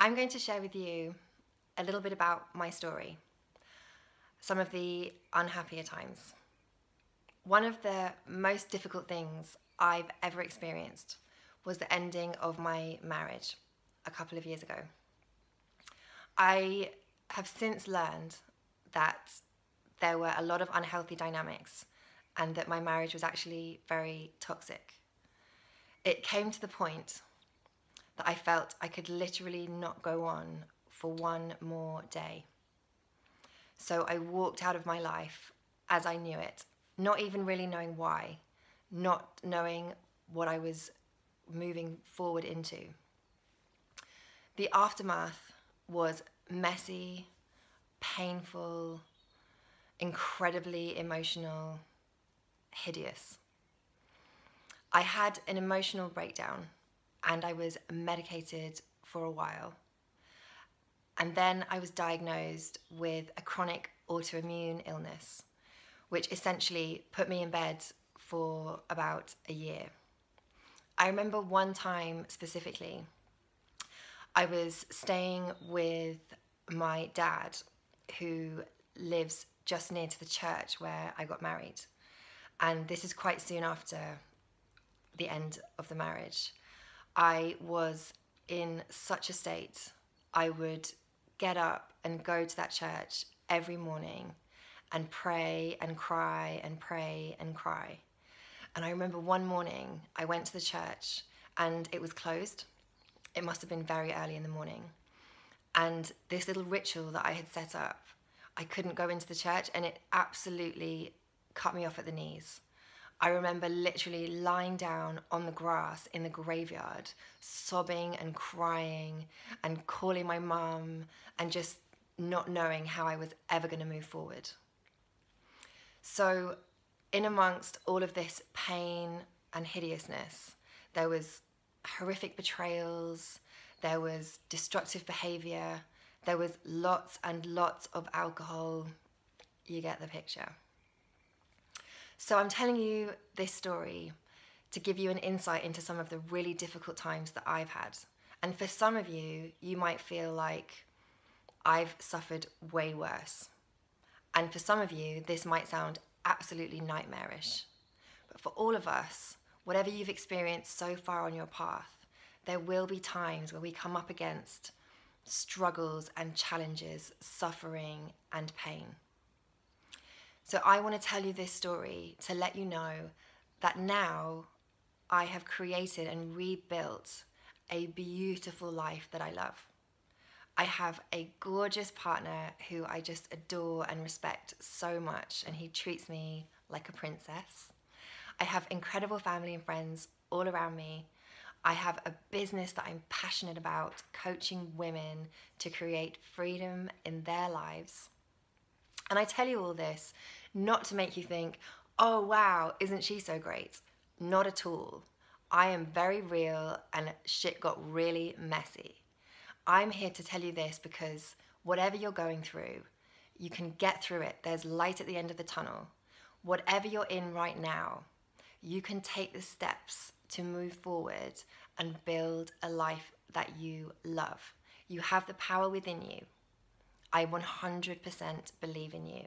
I'm going to share with you a little bit about my story, some of the unhappier times. One of the most difficult things I've ever experienced was the ending of my marriage a couple of years ago. I have since learned that there were a lot of unhealthy dynamics and that my marriage was actually very toxic. It came to the point that I felt I could literally not go on for one more day. So I walked out of my life as I knew it, not even really knowing why, not knowing what I was moving forward into. The aftermath was messy, painful, incredibly emotional, hideous. I had an emotional breakdown and I was medicated for a while. And then I was diagnosed with a chronic autoimmune illness, which essentially put me in bed for about a year. I remember one time specifically, I was staying with my dad, who lives just near to the church where I got married. And this is quite soon after the end of the marriage. I was in such a state. I would get up and go to that church every morning and pray and cry and pray and cry. And I remember one morning I went to the church and it was closed. It must have been very early in the morning. And this little ritual that I had set up, I couldn't go into the church and it absolutely cut me off at the knees. I remember literally lying down on the grass in the graveyard, sobbing and crying and calling my mum and just not knowing how I was ever going to move forward. So in amongst all of this pain and hideousness, there was horrific betrayals, there was destructive behavior, there was lots and lots of alcohol. You get the picture. So I'm telling you this story to give you an insight into some of the really difficult times that I've had. And for some of you, you might feel like I've suffered way worse. And for some of you, this might sound absolutely nightmarish. But for all of us, whatever you've experienced so far on your path, there will be times where we come up against struggles and challenges, suffering and pain. So I want to tell you this story to let you know that now I have created and rebuilt a beautiful life that I love. I have a gorgeous partner who I just adore and respect so much, and he treats me like a princess. I have incredible family and friends all around me. I have a business that I'm passionate about, coaching women to create freedom in their lives. And I tell you all this not to make you think, oh wow, isn't she so great? Not at all. I am very real and shit got really messy. I'm here to tell you this because whatever you're going through, you can get through it. There's light at the end of the tunnel. Whatever you're in right now, you can take the steps to move forward and build a life that you love. You have the power within you. I 100% believe in you.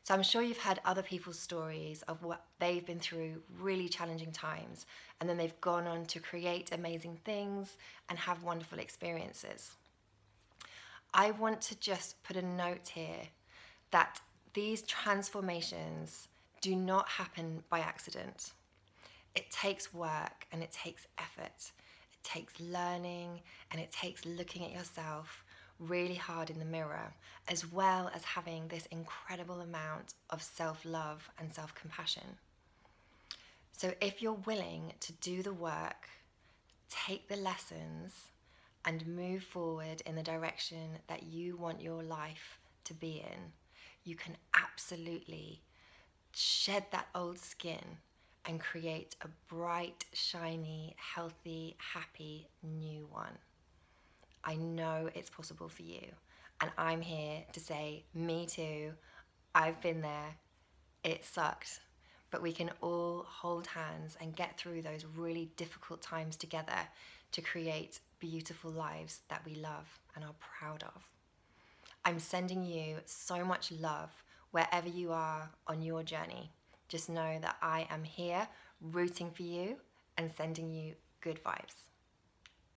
So I'm sure you've heard other people's stories of what they've been through, really challenging times, and then they've gone on to create amazing things and have wonderful experiences. I want to just put a note here that these transformations do not happen by accident. It takes work and it takes effort. It takes learning and it takes looking at yourself really hard in the mirror, as well as having this incredible amount of self-love and self-compassion. So if you're willing to do the work, take the lessons, and move forward in the direction that you want your life to be in, you can absolutely shed that old skin and create a bright, shiny, healthy, happy new one. I know it's possible for you, and I'm here to say, me too, I've been there, it sucked, but we can all hold hands and get through those really difficult times together to create beautiful lives that we love and are proud of. I'm sending you so much love wherever you are on your journey. Just know that I am here rooting for you and sending you good vibes.